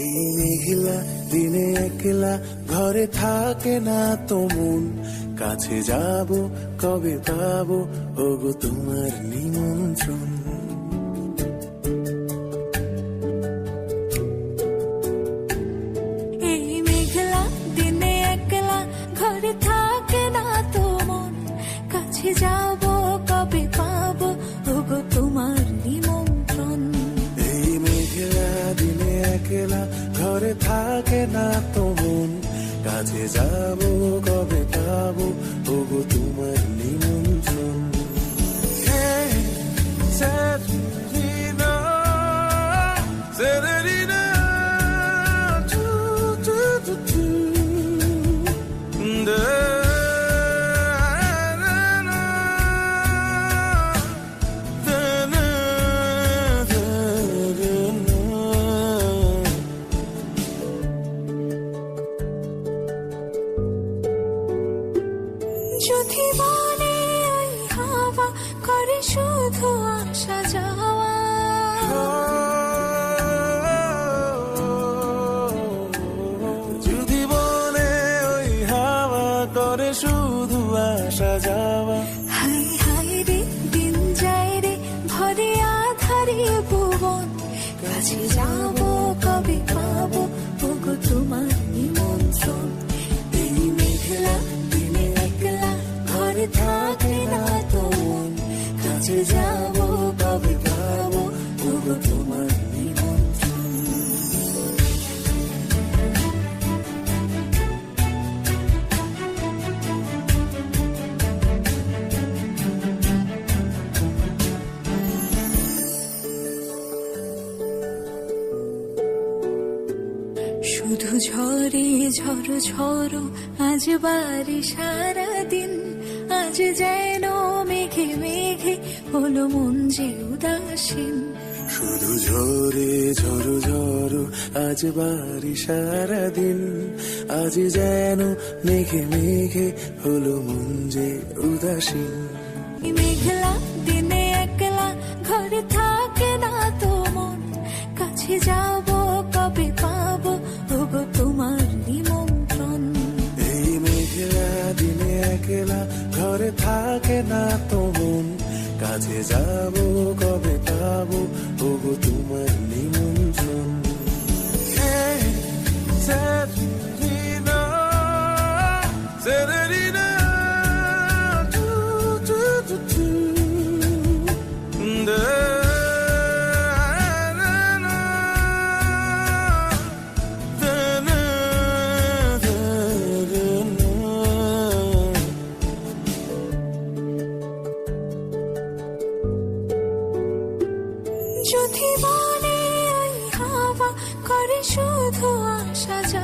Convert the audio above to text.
এই মেঘলা দিনে একলা ঘরে থাকে না তো মন, কাছে যাব কবে পাবো ওগো তোমার নিমন্ত্রণ। এই মেঘলা দিনে একলা ঘরে থাকে না তো মন, কাছে যাব কবে পাবো ওগো তোমার নিমন্ত্রণ। এই মেঘলা দিনে একলা ঘরে থাকে না তো মন, কাছে যাব কবে পাবো ওগো তোমার নিমন্ত্রণ। যদি বলে ওই হাওয়া করে শুধু আসা যাওয়া, যদি বলে ওই হাওয়া করে শুধু আসা যাওয়া, হাই হাই রে দিন যায় রে ভরে আধারে ভুবন, কাছে যাব কবে পাবো ওগো তোমার নিমন্ত্রণ। এই মেঘলা দিনে একলা ঘরে থাকে না তো মন, কাছে যাব কবে পাবো ওগো তোমার নিমন্ত্রণ। শুধু ঝরে ঝড়ো ঝড়ো আজ বাড়ি সারাদিন, আজ যেন মেঘে মেঘে হলো মন যে উদাসীন। শুধু ঝরে ঝড়ো ঝড়ো আজ বাড়ি সারাদিন, আজ যেন মেঘে মেঘে হলো মন যে উদাসীন। মেঘলা দিনে একলা ঘরে থাকে না তো মন, কাছে যাব কবে পাবো ওগো তোমার নিমন্ত্রণ। এই মেঘলা দিনে একলা ঘরে থাকে না তো মন, কাছে যাব কবে পাবো ওগো তোমার নিমন্ত্রণ। যদি বলে ওই হাওয়া করে শুধু আসা যাওয়া,